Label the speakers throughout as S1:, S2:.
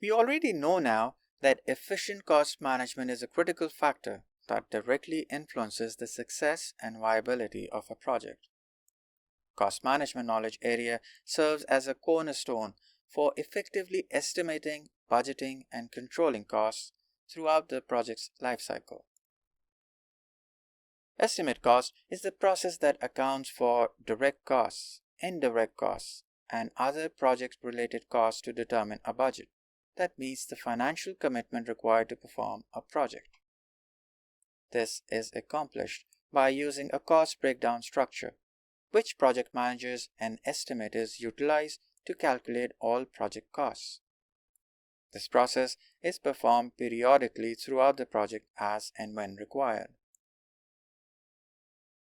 S1: We already know now that efficient cost management is a critical factor that directly influences the success and viability of a project. Cost management knowledge area serves as a cornerstone for effectively estimating, budgeting, and controlling costs throughout the project's lifecycle. Estimate cost is the process that accounts for direct costs, indirect costs, and other project-related costs to determine a budget that meets the financial commitment required to perform a project. This is accomplished by using a cost breakdown structure, which project managers and estimators utilize to calculate all project costs. This process is performed periodically throughout the project as and when required.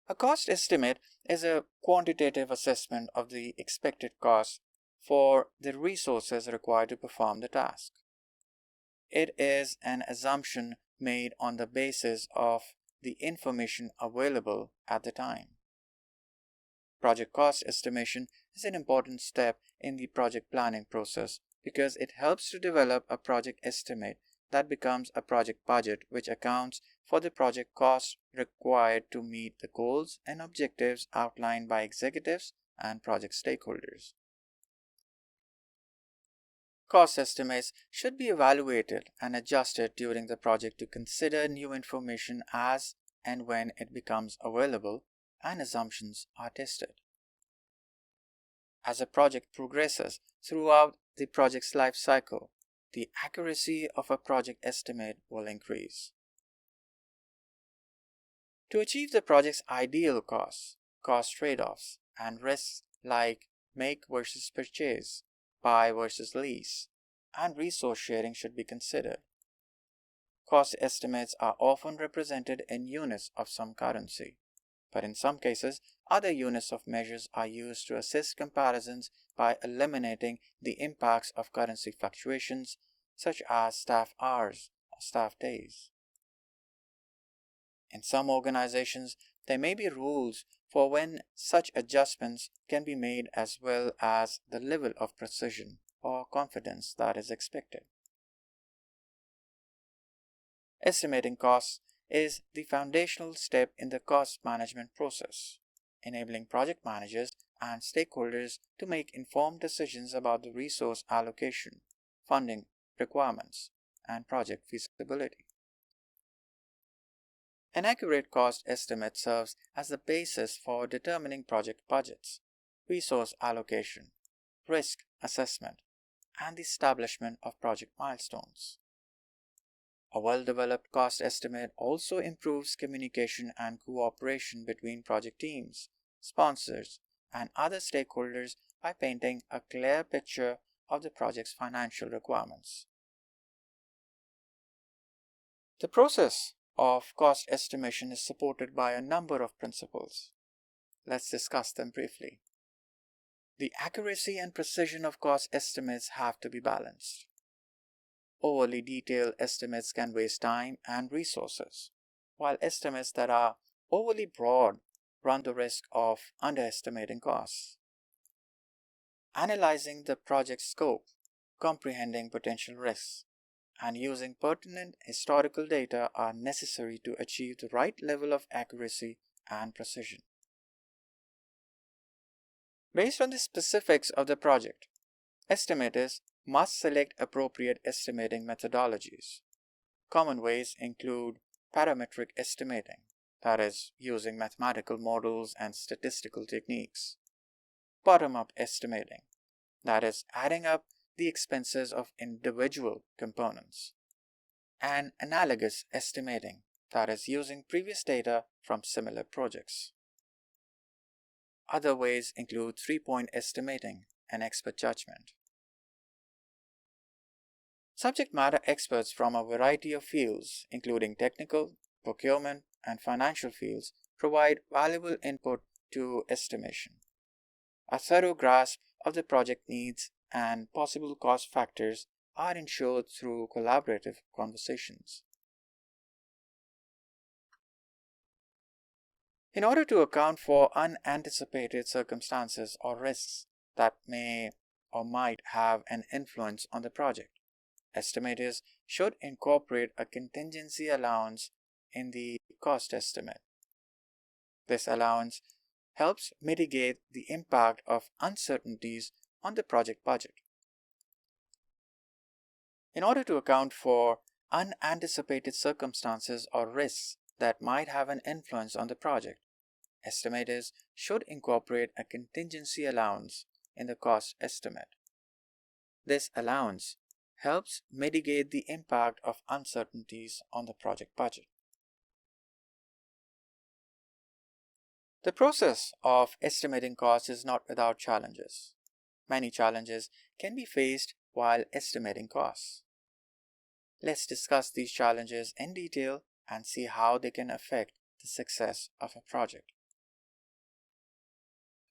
S1: A cost estimate is a quantitative assessment of the expected cost for the resources required to perform the task. It is an assumption made on the basis of the information available at the time. Project cost estimation is an important step in the project planning process because it helps to develop a project estimate that becomes a project budget which accounts for the project costs required to meet the goals and objectives outlined by executives and project stakeholders. Cost estimates should be evaluated and adjusted during the project to consider new information as and when it becomes available and assumptions are tested. As a project progresses throughout the project's life cycle, the accuracy of a project estimate will increase. To achieve the project's ideal costs, cost trade-offs, and risks like make versus purchase, buy versus lease, and resource sharing should be considered. Cost estimates are often represented in units of some currency, but in some cases, other units of measures are used to assist comparisons by eliminating the impacts of currency fluctuations, such as staff hours or staff days. In some organizations, there may be rules for when such adjustments can be made as well as the level of precision or confidence that is expected. Estimating costs is the foundational step in the cost management process, enabling project managers and stakeholders to make informed decisions about the resource allocation, funding requirements, and project feasibility. An accurate cost estimate serves as the basis for determining project budgets, resource allocation, risk assessment, and the establishment of project milestones. A well-developed cost estimate also improves communication and cooperation between project teams, sponsors, and other stakeholders by painting a clear picture of the project's financial requirements. The process of cost estimation is supported by a number of principles. Let's discuss them briefly. The accuracy and precision of cost estimates have to be balanced. Overly detailed estimates can waste time and resources, while estimates that are overly broad run the risk of underestimating costs. Analyzing the project scope, comprehending potential risks, and using pertinent historical data are necessary to achieve the right level of accuracy and precision. Based on the specifics of the project, estimators must select appropriate estimating methodologies. Common ways include parametric estimating, that is, using mathematical models and statistical techniques; bottom-up estimating, that is, adding up the expenses of individual components; and analogous estimating, that is, using previous data from similar projects. Other ways include three-point estimating and expert judgment. Subject matter experts from a variety of fields, including technical, procurement, and financial fields, provide valuable input to estimation. A thorough grasp of the project needs and possible cost factors are ensured through collaborative conversations. In order to account for unanticipated circumstances or risks that may or might have an influence on the project, Estimators should incorporate a contingency allowance in the cost estimate. This allowance helps mitigate the impact of uncertainties on the project budget. In order to account for unanticipated circumstances or risks that might have an influence on the project, estimators should incorporate a contingency allowance in the cost estimate. This allowance helps mitigate the impact of uncertainties on the project budget. The process of estimating costs is not without challenges. Many challenges can be faced while estimating costs. Let's discuss these challenges in detail and see how they can affect the success of a project.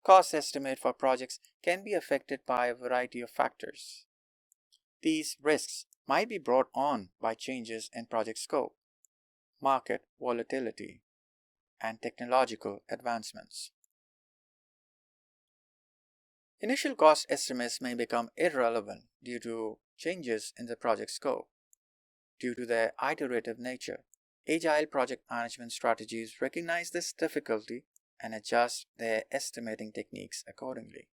S1: Cost estimate for projects can be affected by a variety of factors. These risks might be brought on by changes in project scope, market volatility, and technological advancements. Initial cost estimates may become irrelevant due to changes in the project scope. Due to their iterative nature, agile project management strategies recognize this difficulty and adjust their estimating techniques accordingly.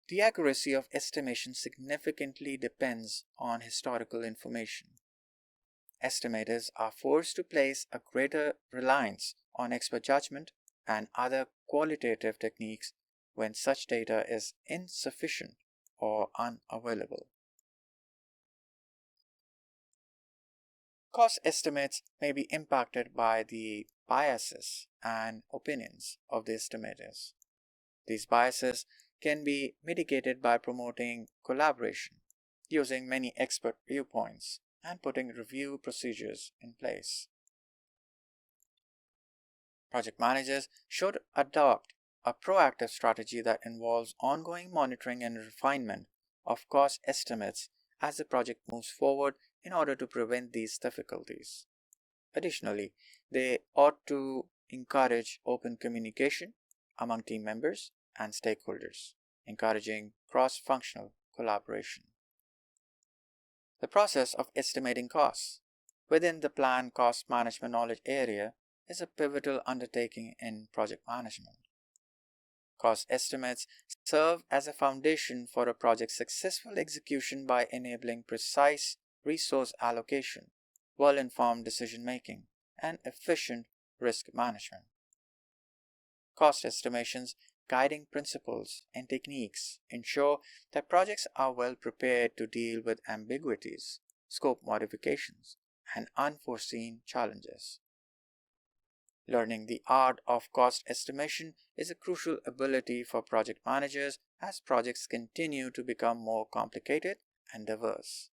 S1: The accuracy of estimation significantly depends on historical information. Estimators are forced to place a greater reliance on expert judgment and other qualitative techniques when such data is insufficient or unavailable. Cost estimates may be impacted by the biases and opinions of the estimators. These biases can be mitigated by promoting collaboration, using many expert viewpoints, and putting review procedures in place. Project managers should adopt a proactive strategy that involves ongoing monitoring and refinement of cost estimates as the project moves forward in order to prevent these difficulties. Additionally, they ought to encourage open communication among team members and stakeholders, encouraging cross-functional collaboration. The process of estimating costs within the planned cost management knowledge area is a pivotal undertaking in project management. Cost estimates serve as a foundation for a project's successful execution by enabling precise resource allocation, well-informed decision-making, and efficient risk management. Cost estimations, guiding principles, and techniques ensure that projects are well prepared to deal with ambiguities, scope modifications, and unforeseen challenges. Learning the art of cost estimation is a crucial ability for project managers as projects continue to become more complicated and diverse.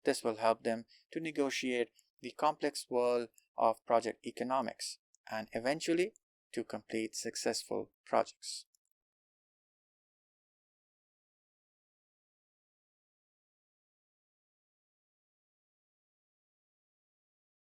S1: This will help them to negotiate the complex world of project economics and eventually to complete successful projects.